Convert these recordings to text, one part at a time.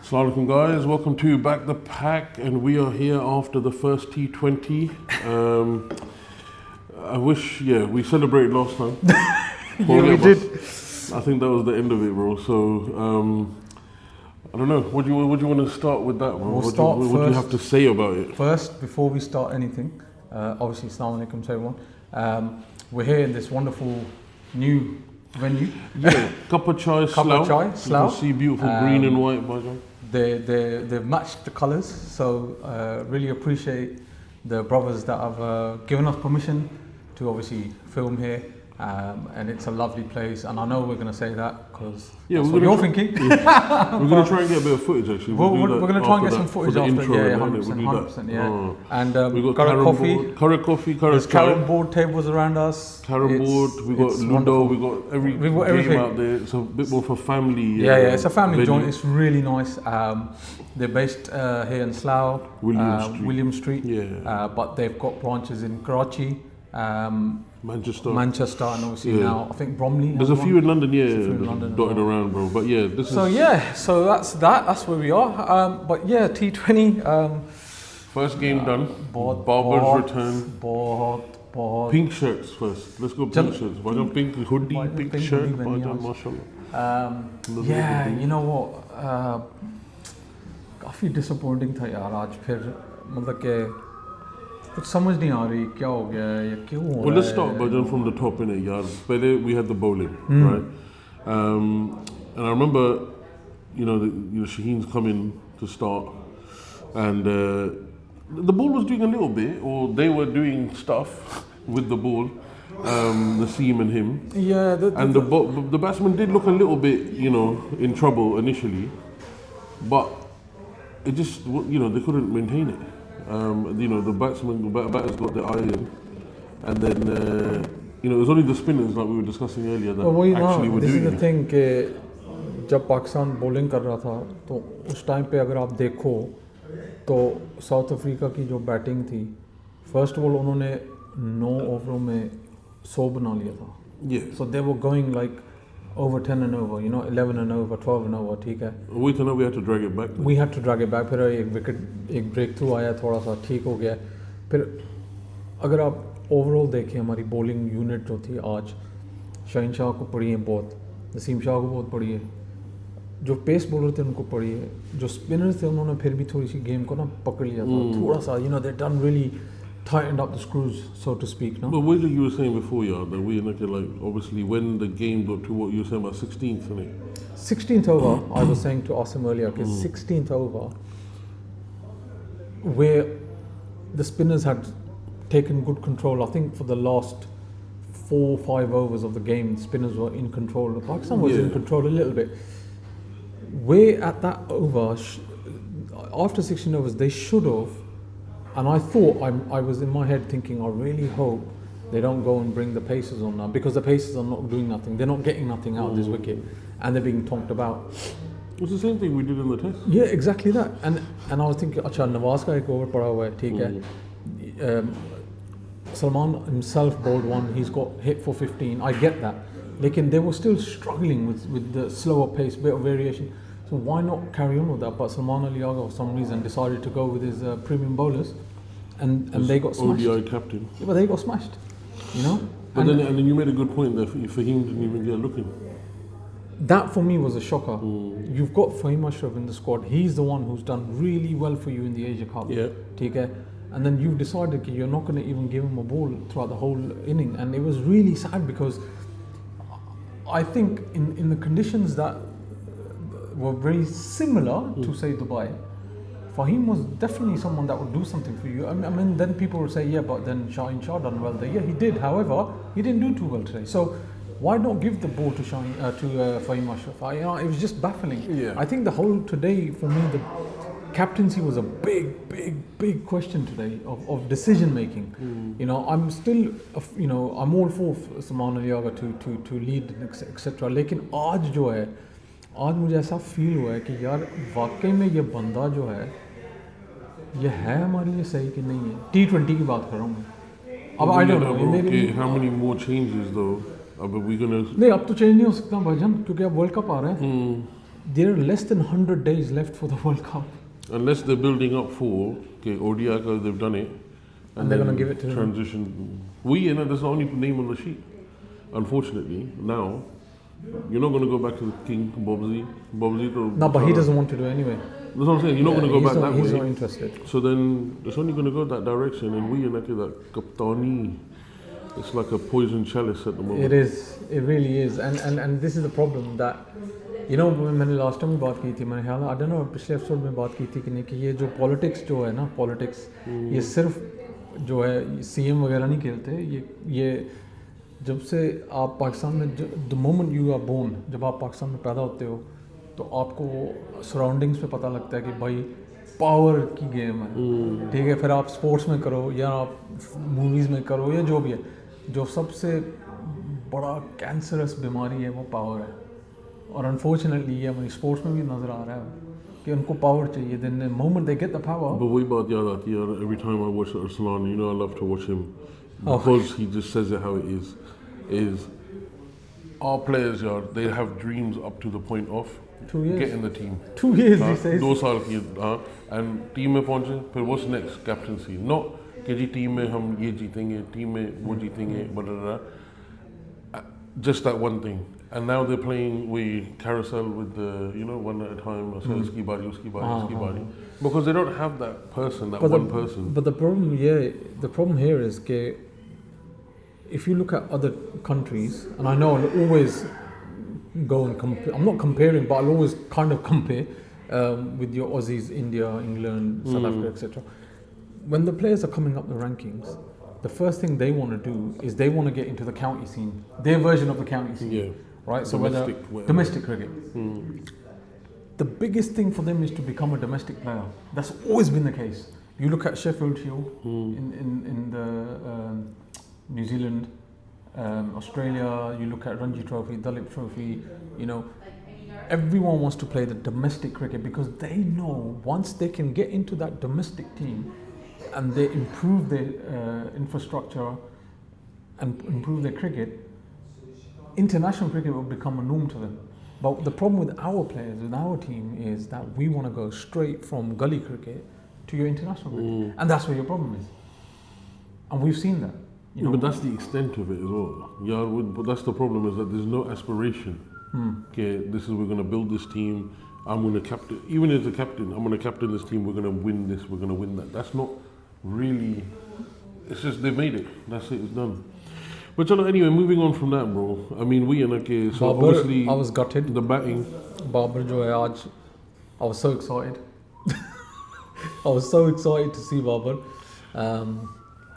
Assalamu alaikum guys, welcome to Back the Pack, and we are here after the first T20. I wish, we celebrated last time. We did. I think that was the end of it, bro. So, I don't know, what do you want to start with that, bro? What do you have to say about it? First, before we start anything, obviously, Assalamu alaikum to everyone. We're here in this wonderful new venue. Yeah, cup of chai, Slough. You can see beautiful green and white, by John. They've matched the colours, so really appreciate the brothers that have given us permission to obviously film here. And it's a lovely place, and I know we're going to say that because that's what you're thinking. Yeah. We're going to try and get a bit of footage actually. We're going to try and get some footage after. Intro, yeah, 100%, yeah. Oh. And we got current coffee, there's carrom board tables around us. Carrom board, we got Ludo, we got everything out there. It's a bit more for family. Yeah, it's a family joint. It's really nice. They're based here in Slough, William Street. Yeah. But they've got branches in Karachi. Manchester, and obviously now I think Bromley. There's a few in London, dotted around, bro. But yeah, so that's that. That's where we are. But yeah, T20. First game done. Barber's return. Pink shirts first. Let's go pink shirts. Why don't pink hoodie, pink shirt? Mashallah. Yeah, you know what? काफी disappointing था यार आज फिर मतलब के कुछ समझ नहीं आ रही क्या हो गया है या क्यों हो रहा है. Well, let's start from the top in it, yaar. Pehले we had the bowling, right? And I remember, Shaheen's coming to start, and the ball was doing a little bit, or they were doing stuff with the ball, the seam and him. Yeah. The batsman did look a little bit, in trouble initially, but it just, they couldn't maintain it. The batters got the iron, and then it was only the spinners like we were discussing earlier that actually were doing it. This is the thing कि जब Pakistan bowling कर रहा था तो उस time पे अगर आप देखो तो साउथ अफ्रीका की जो बैटिंग थी फर्स्ट बॉल उन्होंने 9 ओवरों में 100 बना लिया था. So they were going like over 10 and over, 11 and over, 12 and over, ठीक है. We had to drag it back. We had to drag it back. फिर एक ब्रेक थ्रू आया, थोड़ा सा ठीक हो गया. फिर अगर आप ओवरऑल देखें हमारी बॉलिंग यूनिट जो थी आज, शाहीन शाह को पड़ी है बहुत, नसीम शाह को बहुत पड़ी है, जो पेस बॉलर थे उनको पड़ी है, जो स्पिनर्स थे उन्होंने फिर भी थोड़ी सी गेम को ना पकड़ लिया था थोड़ा सा, they done really tightened up the screws, so to speak, no? But what you were saying before, that we obviously when the game got to what you were saying about 16th, innit? 16th over, I was saying to Asim earlier, 16th over, where the spinners had taken good control. I think for the last 4 or 5 overs of the game, spinners were in control. Pakistan was in control a little bit. Where at that over, after 16 overs, they should have. And I thought, I was in my head thinking, I really hope they don't go and bring the Pacers on now, because the Pacers are not doing nothing. They're not getting nothing out of this wicket, and they're being talked about. It's the same thing we did in the test. Yeah, exactly that. And I was thinking, अच्छा नवाज का एक over पड़ा हुआ है, ठीक है. Salman himself bowled one. He's got hit for 15. I get that. Lekin they were still struggling with the slower pace, bit of variation. So why not carry on with that? But Salman Ali Agha, for some reason, decided to go with his premium bowlers, and they got smashed. ODI captain. Yeah, but they got smashed, But then you made a good point there. Fahim didn't even get a look in. That for me was a shocker. You've got Fahim Ashraf in the squad. He's the one who's done really well for you in the Asia Cup. Yeah. Okay? And then you've decided that you're not going to even give him a ball throughout the whole inning. And it was really sad because I think in the conditions that were very similar to say Dubai, Fahim was definitely someone that would do something for you. I mean, then people would say, yeah, but then Shaheen Shah done well there. Yeah, he did. However, he didn't do too well today. So why not give the ball to Fahim Ashraf? It was just baffling. Yeah. I think the whole today, for me, the captaincy was a big question today of decision making. I'm still, I'm all for Salman Ali Agha to lead, etc. लेकिन आज जो है, आज मुझे ऐसा feel हुआ है कि यार वाकई में ये बंदा जो है ये है हमारे लिए सही कि नहीं है. T20 की बात कर रहा हूँ मैं. अब I don't know. How many more changes though? Are we gonna? नहीं अब तो चेंज नहीं हो सकता भाईजान क्योंकि अब वर्ल्ड कप आ रहा है. there are less than 100 days left for the World Cup. Unless they're building up for, okay, ODI, they've done it. And they're going to give it to transition. That's the only name on the sheet. Unfortunately, now, you're not going to go back to the King, Bobsy. No, but he doesn't want to do it anyway. That's what I'm saying. You're not going to go back that way. He's not interested. So then it's only going to go that direction, and that Kaptani, it's like a poison chalice at the moment. It is. It really is. And this is the problem that, you know, मैंने last time बात की थी, मैंने ख्याल I don't know पिछले episode में बात की थी कि नहीं कि ये जो politics जो है ना politics ये सिर्फ जो है CM वगैरह नहीं खेलते ये जब से आप पाकिस्तान में the moment you are born जब आप पाकिस्तान में पैदा होते हो तो आपको सराउंडिंग्स पे पता लगता है कि भाई पावर की गेम है, ठीक है, फिर आप स्पोर्ट्स में करो या आप मूवीज़ में करो या जो भी है, जो सबसे बड़ा कैंसरस बीमारी है वो पावर है। और अनफॉर्चुनेटली ये हमारी स्पोर्ट्स में भी नज़र आ रहा है कि उनको पावर चाहिए, then the moment they get the power. But वही बात याद आती है every time I watch Arslan, you know, I love to watch him because he just says it how it is our players they have dreams up to the point of 2 years getting the team 2 years he says 2 साल की and team में पहुंचे फिर what's next captaincy not कि जी team में हम ये जीतेंगे टीम में वो जीतेंगे just that one thing. And now they're playing carousel with the, you know, one at a time, uski bari, because they don't have that person, one person. But the problem here is that if you look at other countries, and I know I'll always go and compare, I'm not comparing, but I'll always kind of compare with your Aussies, India, England, South Africa, etc. When the players are coming up the rankings, the first thing they want to do is they want to get into the county scene, their version of the county scene. Yeah. Right? So domestic cricket. The biggest thing for them is to become a domestic player. That's always been the case. You look at Sheffield Shield in the New Zealand, Australia, you look at Ranji Trophy, Dalit Trophy, you know, everyone wants to play the domestic cricket because they know once they can get into that domestic team and they improve their infrastructure and improve their cricket, international cricket will become a norm to them. But the problem with our players, with our team, is that we want to go straight from gully cricket to your international cricket. And that's where your problem is. And we've seen that. You know, but that's the extent of it as well. Yeah, but that's the problem, is that there's no aspiration. Okay, we're going to build this team. I'm going to captain, even as a captain, I'm going to captain this team. We're going to win this, we're going to win that. That's not really, it's just they've made it. That's it, it's done. But anyway, moving on from that, bro. I mean, so Babar, obviously I was gutted. The batting. Babar jo hai aaj, I was so excited. I was so excited to see Babar.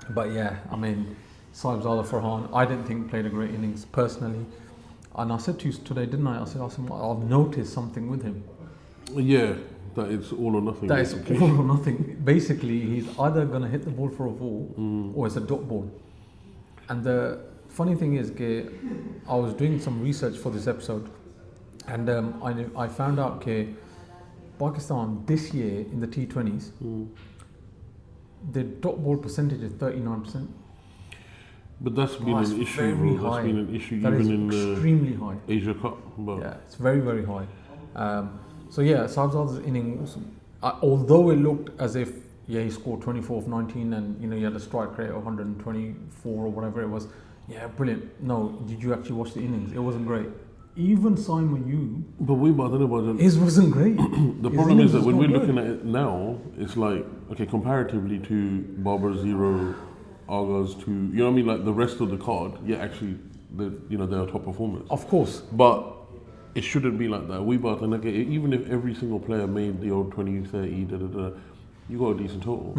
But yeah, I mean, Saibzada Farhan, I didn't think played a great innings personally. And I said to you today, didn't I? I said, I've noticed something with him. Yeah, that it's all or nothing. That is all or nothing. Basically, he's either going to hit the ball for a ball or it's a dot ball. And the funny thing is, I was doing some research for this episode, and I found out that Pakistan this year in the T20s, the dot ball percentage is 39%. But that's been an issue, bro. That's been an issue that even in extremely high. Asia Cup. But Yeah, it's very, very high. So yeah, Saibzada's innings, although it looked as if he scored 24 of 19 and, you know, he had a strike rate of 124 or whatever it was. Yeah, brilliant. No, did you actually watch the innings? It wasn't great. Even Simon Yu, his wasn't great. The problem is that when we're looking at it now, it's like, okay, comparatively to Babar Zero, Agha's to, you know what I mean, like the rest of the card, yeah, actually, they are top performers. Of course. But it shouldn't be like that. Even if every single player made the old 20, 30, you got a decent total.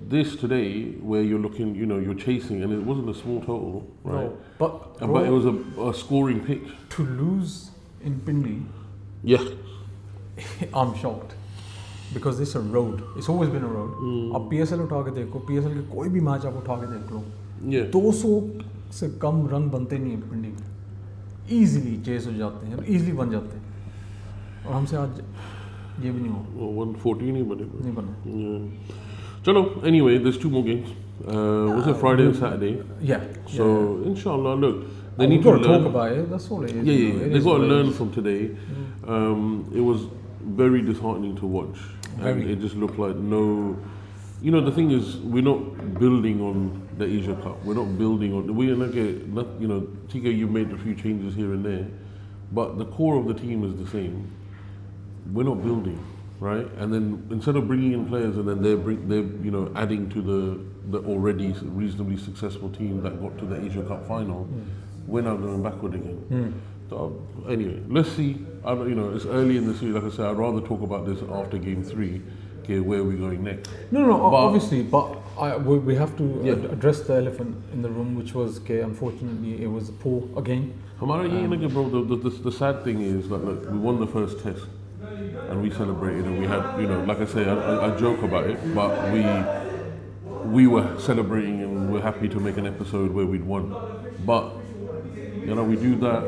This today, where you're looking, you know, you're chasing, and it wasn't a small total, right? No, but it was a scoring pitch. To lose in Pindi, yeah, I'm shocked. Because it's a road. It's always been a road. आप PSL उठा के देखो, PSL के कोई भी match आप उठा के देख लो, 200 से कम रन बनते नहीं हैं पिंडी में. Easily chase हो जाते हैं, easily बन जाते हैं. और हमसे आज ये भी नहीं हुआ. 114 नहीं बने. नहीं बना. Chalo, anyway, there's 2 more games. Was it Friday and Saturday? Yeah. So, inshallah, look, They need got to to learn. talk about it. That's all it is. Yeah, you know, yeah. it They've is got to what it learn is. from today. It was very disheartening to watch. And Very. it just looked like no. You know, the thing is, we're not building on the Asia Cup. We're not building on. We're not get. Not, you know, TK, you made a few changes here and there, but the core of the team is the same. We're not building, right? And then instead of bringing in players and then they're you know adding to the already reasonably successful team that got to the Asia Cup final, we're now going backward again. So anyway, let's see. I don't, you know, it's early in the series. Like I said, I'd rather talk about this after Game 3. Okay, where are we going next? No, But- obviously, but we have to Yeah. address the elephant in the room, which was, okay, unfortunately, it was poor again. Hamara, bro, the sad thing is that look, we won the first test and we celebrated and we had, you know, like I say, I joke about it, but we were celebrating and we're happy to make an episode where we'd won. But, you know, we do that,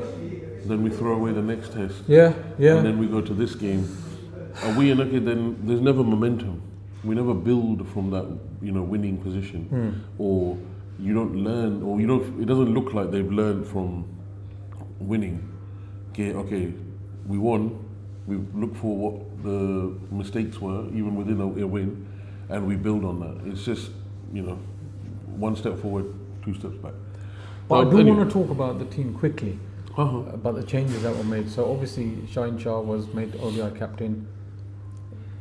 then we throw away the next test, Yeah. and then we go to this game. And then there's never momentum. We never build from that, you know, winning position, or you don't learn, or you don't. It doesn't look like they've learned from winning. Okay, we won. We look for what the mistakes were, even within a win, and we build on that. It's just, you know, one step forward, two steps back. But I do anyway. want to talk about the team quickly, Uh-huh. about the changes that were made. So obviously, Shaheen Shah was made ODI captain.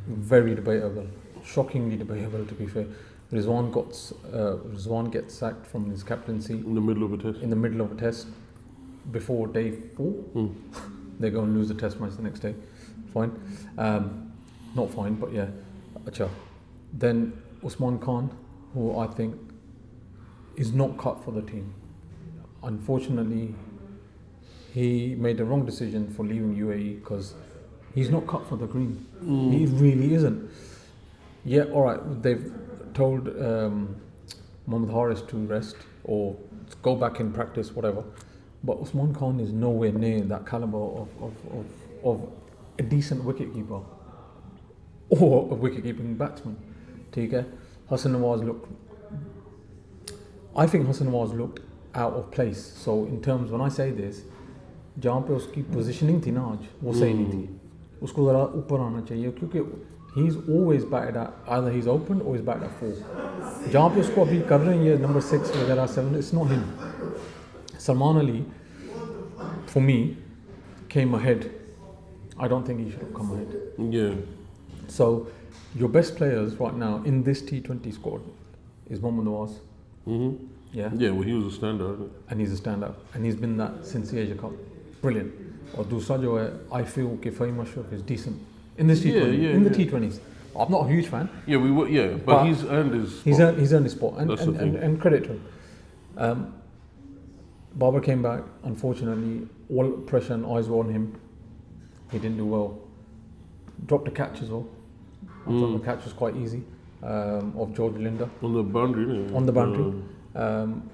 Very debatable, shockingly debatable, to be fair. Rizwan gets sacked from his captaincy In the middle of a test. in the middle of a test before day 4. They go and lose the test match the next day. Fine. Not fine, but yeah. Acha. Then Usman Khan, who I think is not cut for the team. Unfortunately, he made the wrong decision for leaving UAE because he's not cut for the green. He really isn't. Yeah, all right. They've told Mohammad Haris to rest or go back in practice, whatever. But Usman Khan is nowhere near that caliber of a decent wicketkeeper or a wicket-keeping batsman. Okay? Hassan Nawaz looked. I think Hassan Nawaz looked out of place. So in terms, when I say this, जहाँ पे उसकी positioning थी ना आज वो सही नहीं थी उसको ज़रा ऊपर आना चाहिए क्योंकि he's always batted at either he's opened or he's batted at 4 जहाँ पे उसको अभी कर रहे हैं ये number 6 वगैरह 7 it's not him. Salman Ali for me came ahead. I don't think he should have come ahead. Yeah. So your best players right now in this T20 squad is Mohammad Nawaz. Yeah. Yeah, well, he was a standout. And he's a standout. And he's been that since the Asia Cup. Brilliant. और दूसरा जो है, I feel कि Fahim Ashraf is decent in this T20, in the T20s. I'm not a huge fan. Yeah, but he's earned his spot. He's earned his spot, That's the thing. and credit to him. Babar came back. Unfortunately, all pressure and eyes were on him. He didn't do well. Dropped a catch as well. I thought the catch was quite easy of George Linder On the boundary, innit? on the boundary.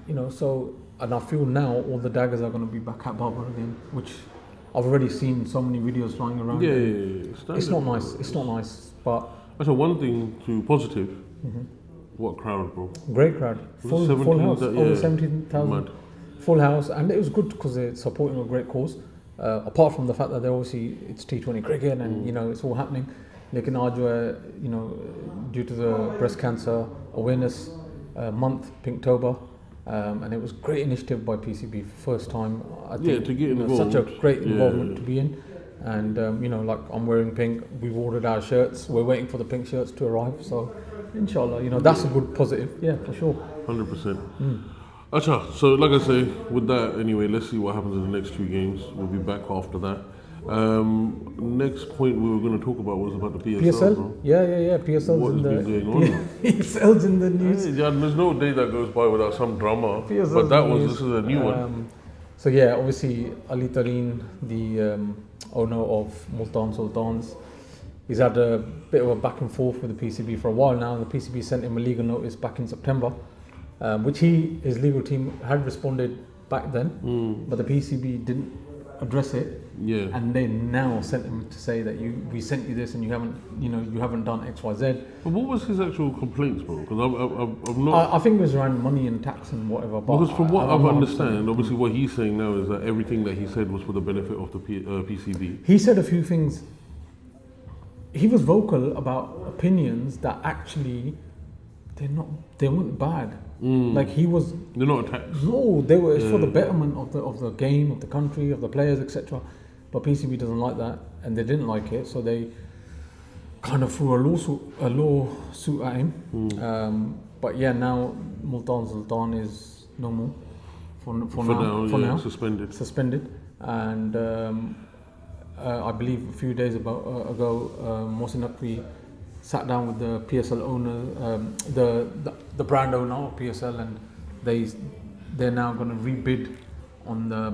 You know, so, and I feel now all the daggers are going to be back at Babar again, which I've already seen so many videos flying around. Yeah. It's not nice. It's not nice, but That's one thing to positive. What crowd, bro? great crowd, full 17, house, yeah. over 17,000, Mad. full house, and it was good because they're supporting a great cause. Apart from the fact that they obviously it's T20 cricket and you know it's all happening. लेकिन आज जो है, you know, due to the breast cancer awareness month, Pinktober, and it was great initiative by PCB, first time I think, to get you know, involved. such a great involvement Yeah. to be in, and you know, like I'm wearing pink, we've ordered our shirts, we're waiting for the pink shirts to arrive, so inshallah, you know, that's a good positive, yeah, for sure. 100%. Acha, so like I say, with that anyway, let's see what happens in the next 2 games. We'll be back after that. Next point we were going to talk about was about the PSL, PSL? bro. Yeah. PSL's What in has the been going on? PSL's in the news. Yeah, there's no day that goes by without some drama. PSL's But that in the was, news. this is a new one. So yeah, obviously Ali Tareen, the owner of Multan Sultans, he's had a bit of a back and forth with the PCB for a while now. The PCB sent him a legal notice back in September, which his legal team had responded back then, but the PCB didn't address it. Yeah. And they now sent him to say that we sent you this and you haven't done X, Y, Z. But what was his actual complaints, bro? Because I'm not. I think it was around money and tax and whatever. But Because from what I understand, obviously what he's saying now is that everything that he said was for the benefit of the PCB. He said a few things. He was vocal about opinions that actually they weren't bad. Like he was. They're not attacks. No, they were. It's for the betterment of the game, of the country, of the players, etc. But PCB doesn't like that, and they didn't like it, so they kind of threw a lawsuit at him. But yeah, now Multan Sultan is no more for now. Suspended, and I believe a few days ago, Mohsin Naqvi sat down with the PSL owner, the brand owner of PSL, and they're now going to rebid on the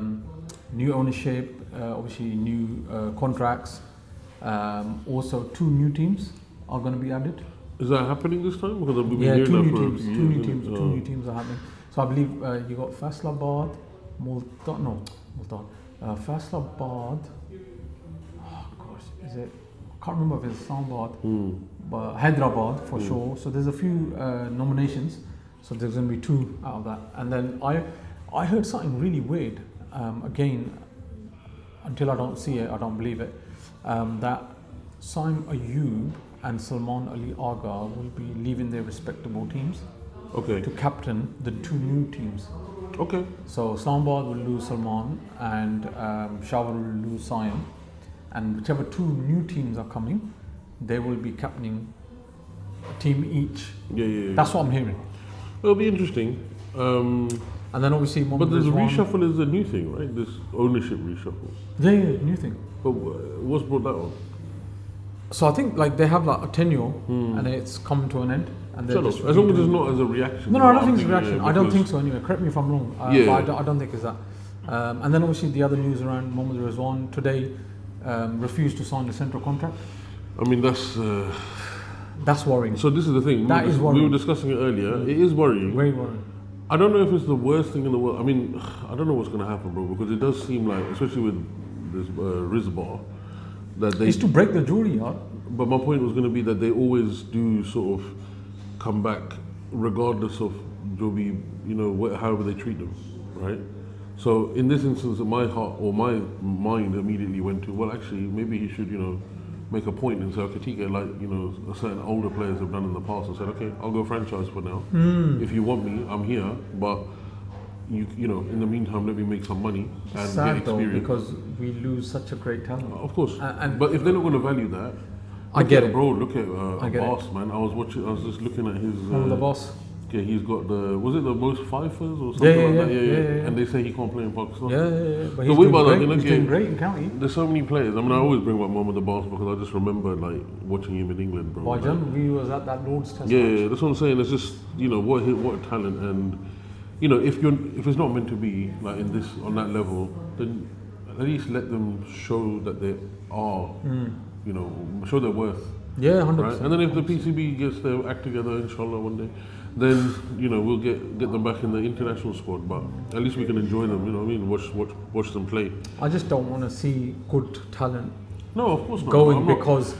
new ownership, obviously new contracts. Also, 2 new teams are going to be added. Is that happening this time? Because we've been hearing that for a few years. Two new teams are happening. So I believe you got Faisalabad, Multan. Faisalabad. Oh gosh, is it? I can't remember if it's Islamabad, but Hyderabad for sure. So there's a few nominations. So there's going to be 2 out of that. And then I heard something really weird. Again, until I don't see it, I don't believe it. That Saim Ayub and Salman Ali Agha will be leaving their respectable teams to captain the 2 new teams. Okay. So Islamabad will lose Salman and Shawar will lose Saim. And whichever 2 new teams are coming, they will be captaining a team each. Yeah. That's what I'm hearing. It'll be interesting. And then obviously, but there's a reshuffle is a new thing, right? This ownership reshuffle. Yeah, new thing. But what's brought that on? So I think like they have like a tenure and it's come to an end. And as long as it's not as a reaction. No, I don't think it's a reaction. I don't think so anyway. Correct me if I'm wrong. But I don't think it's that. And then obviously the other news around Mohammad Rizwan today refused to sign the central contract. I mean, that's worrying. So this is the thing. That is worrying. We were discussing it earlier. It is worrying. Very worrying. I don't know if it's the worst thing in the world. I mean, I don't know what's going to happen, bro, because it does seem like, especially with this Rizbar, that they... It's to break the jury, yeah. But my point was going to be that they always do sort of come back regardless of Joby, however they treat them, right? So in this instance, my heart or my mind immediately went to, well, actually, maybe he should, make a point and say, okay, TK, like, certain older players have done in the past and said, okay, I'll go franchise for now. If you want me, I'm here, but in the meantime, let me make some money and sad get experience. Though, because we lose such a great talent. Of course, but if they're not going to value that, I get it, bro. Look at Boss, man. I was just looking at his. The Boss. Okay, he's got was it the most fifers or something like that? Yeah. And they say he can't play in Pakistan. Yeah. But he's doing great in county. There's so many players. I mean, I always bring up Mohamed the Boss because I just remember like watching him in England, bro. Why we was at that Lord's Test. Yeah, that's what I'm saying. It's just what talent, and if it's not meant to be like on that level, then at least let them show that they are. Show their worth. Yeah, 100%. Right? And then if the PCB gets their act together, inshallah, one day, then we'll get them back in the international squad. But at least we can enjoy them. You know what I mean? Watch them play. I just don't want to see good talent. No, of course not. Going because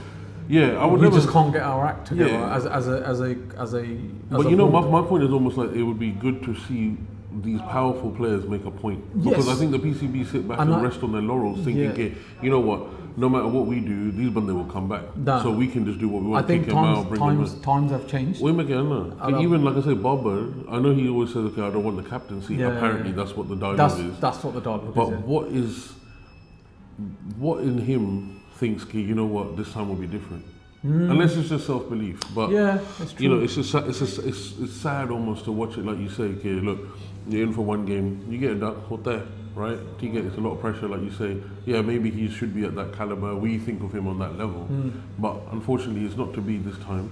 I would we never just can't get our act together as a. But my point is almost like it would be good to see these powerful players make a point, because I think the PCB sit back and rest on their laurels, thinking, okay, you know what? No matter what we do, these bandhe will come back. So we can just do what we want. I think times have changed. Even like I say, Babar, I know he always says, okay, I don't want the captaincy. Apparently, that's what the dialogue is. That's what the dialogue is. But what in him thinks, okay, you know what? This time will be different. Unless it's just self-belief. But it's true. It's sad almost to watch it. Like you say, okay, look, you're in for one game, you get a duck, right? It's a lot of pressure, like you say. Yeah, maybe he should be at that caliber. We think of him on that level, but unfortunately, it's not to be this time.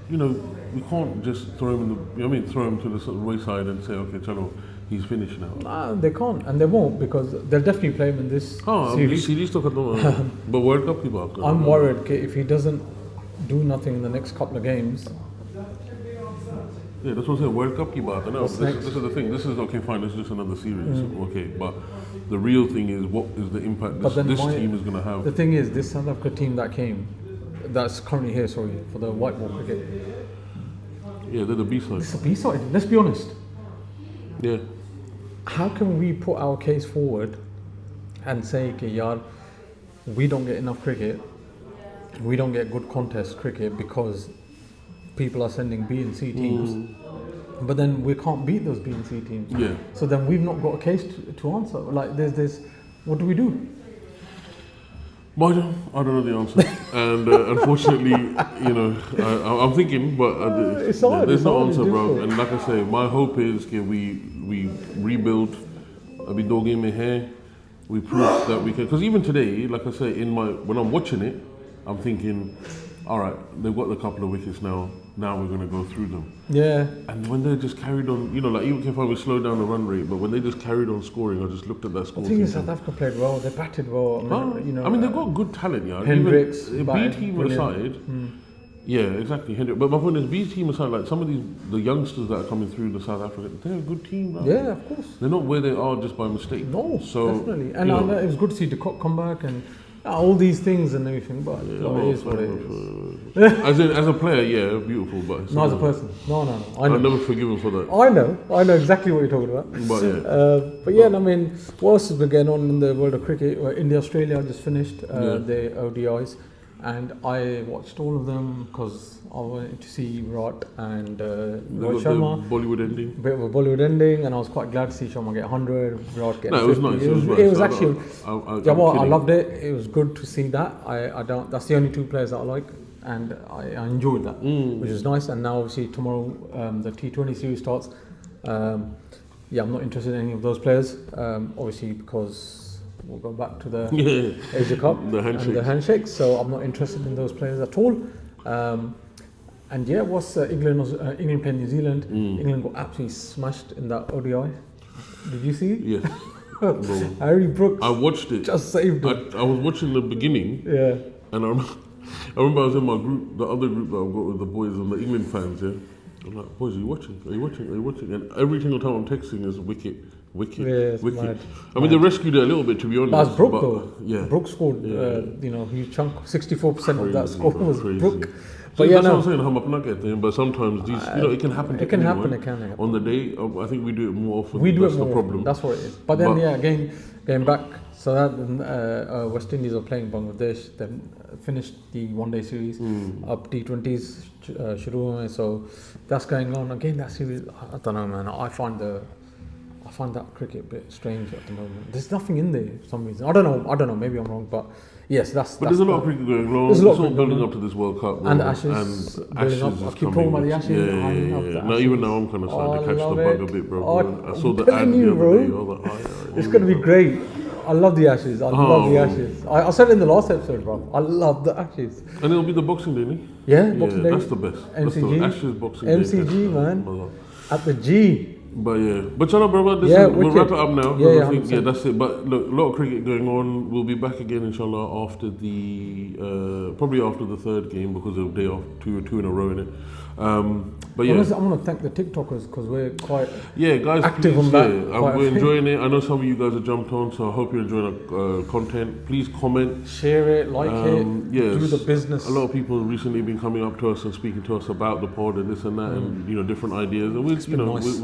We can't just throw him throw him to the sort of wayside and say, okay, chalo, he's finished now. They can't, and they won't, because they'll definitely play him in this series. But World Cup ki baat kar. I'm worried if he doesn't do nothing in the next couple of games, Yeah, that's what I'm saying. World Cup ki baat hai na. What's next? This is the thing. This is okay, fine. This is just another series. Okay, but the real thing is what is the impact this team is going to have. The thing is, this South Africa team that came, that's currently here, sorry, for the white ball cricket. Yeah, they're the B-side. It's a B-side. Let's be honest. Yeah. How can we put our case forward and say, okay, yaar, we don't get enough cricket, we don't get good contest cricket because people are sending B and C teams, but then we can't beat those B and C teams. Yeah. So then we've not got a case to answer. Like there's this, what do we do? But I don't know the answer, and unfortunately, you know, I'm thinking, but there's no answer, bro. And like I say, my hope is we rebuild. Abhi do game mein hai. We prove that we can. Because even today, like I say, when I'm watching it, I'm thinking, all right, they've got a couple of wickets now. Now we're going to go through them. Yeah. And when they just carried on, you know, like even if I was slow down the run rate, but when they just carried on scoring, I just looked at that score. I think South Africa played well. They batted well. You know, I mean, they've got good talent, yeah. Hendricks, B team aside, yeah, exactly. Hendricks. But my point is, B team aside, like some of the youngsters that are coming through the South Africa, they're a good team. Right? Yeah, of course. They're not where they are just by mistake. No, so, definitely. And it was good to see De Kock come back and all these things and everything. But it is what it is. As a player, yeah, beautiful. But not as a person. No. I'll never forgive him for that. I know exactly what you're talking about. But yeah. I mean, what else has been going on in the world of cricket? India, Australia just finished the ODIs, and I watched all of them because I wanted to see Virat and Rohit Sharma. Bollywood ending. Bit of a Bollywood ending, and I was quite glad to see Sharma get 100, Virat get 50. It was nice. It was actually. I loved it. It was good to see that. That's the only two players that I like, and I enjoyed that, which is nice. And now obviously tomorrow the T20 series starts. I'm not interested in any of those players, obviously because we'll go back to the Asia Cup and the handshakes. So I'm not interested in those players at all. And what's England playing New Zealand? England got absolutely smashed in that ODI. Did you see? Yes. Harry Brooks. I watched it. Just saved it. I was watching the beginning. Yeah. And I remember I was in my group, the other group that I've got with the boys and the England fans. Yeah. I'm like, boys, are you watching? Are you watching? And every single time I'm texting is wicket. Wicket. Mad. I mean, they rescued it a little bit, to be honest. That's Brook, though. Yeah. Brook scored, huge chunk. 64% of that score was Brook. But that's what I'm saying, hum apna kehte hain, but sometimes these, it can happen to anyone. It can happen. On the day, I think we do it more often. That's the problem. That's what it is. But then, again, going back, so that West Indies are playing Bangladesh, then finished the one-day series, up T20s, shuru, so that's going on. Again, that series, I don't know, man, I find that cricket a bit strange at the moment. There's nothing in there for some reason. I don't know, maybe I'm wrong, but yes, But there's a lot of cricket going on. It's all building up to this World Cup. And the Ashes building up. I keep talking about the Ashes. Yeah. Now, even now, I'm kind of starting to catch the bug a bit, bro. I saw the ad the other day. I was like, it's going to be great. I love the Ashes. I love the Ashes. I said it in the last episode, bro. I love the Ashes. And it'll be the Boxing Day, no? Yeah, Boxing Day. That's the best. MCG. That's the Ashes Boxing Day. MCG, man. At the G. But chalo, brother, we'll wrap it up now. That's it. But look, a lot of cricket going on. We'll be back again, inshallah, after probably after the third game because of day off, two in a row in it. But yeah, honestly, I want to thank the TikTokers because we're quite guys, active please, on that. We're enjoying it. I know some of you guys have jumped on, so I hope you're enjoying our content. Please comment, share it, like it, do the business. A lot of people recently been coming up to us and speaking to us about the pod and this and that, and different ideas. And we're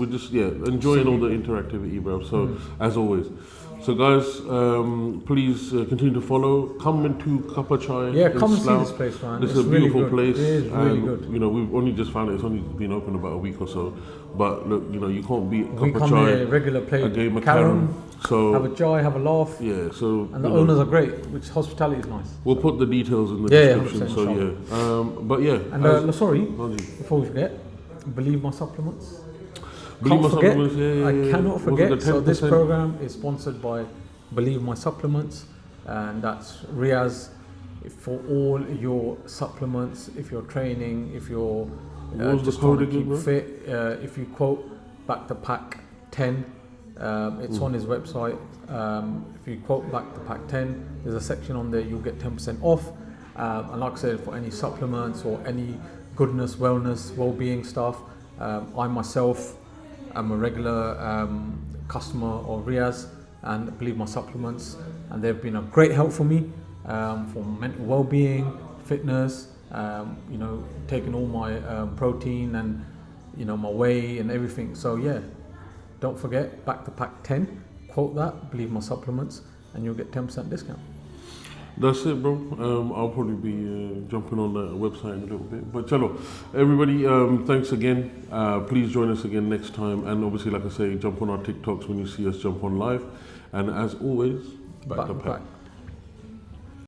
just enjoying all the interactivity, bro. So as always. So guys, please continue to follow. Come into Kappa Chai. Yeah, come see this place, man. This is a beautiful place. It is really good. We've only just found it. It's only been open about a week or so. But look, you can't beat we Kappa come Chai. here, regular play. A game of Karen. So have a joy, have a laugh. Yeah. So and the owners are great. Which hospitality is nice. We'll put the details in the description. And before we forget, believe my supplements. I cannot forget. So this program is sponsored by Believe My Supplements, and that's Riaz for all your supplements. If you're training, if you're just trying to keep fit, if you quote Back the Pack 10, it's on his website. If you quote Back the Pack 10, there's a section on there. You'll get 10% off. And like I said, for any supplements or any goodness, wellness, well-being stuff. I myself am a regular customer of Riaz and believe my supplements, and they've been a great help for me for mental well-being, fitness, you know, taking all my protein and, you know, my whey and everything. So yeah, don't forget, back to pack 10, quote that, believe my supplements, and you'll get 10% discount. That's it, bro. I'll probably be jumping on the website in a little bit. But chalo, everybody, thanks again. Please join us again next time. And obviously, like I say, jump on our TikToks when you see us jump on live. And as always, back to pack.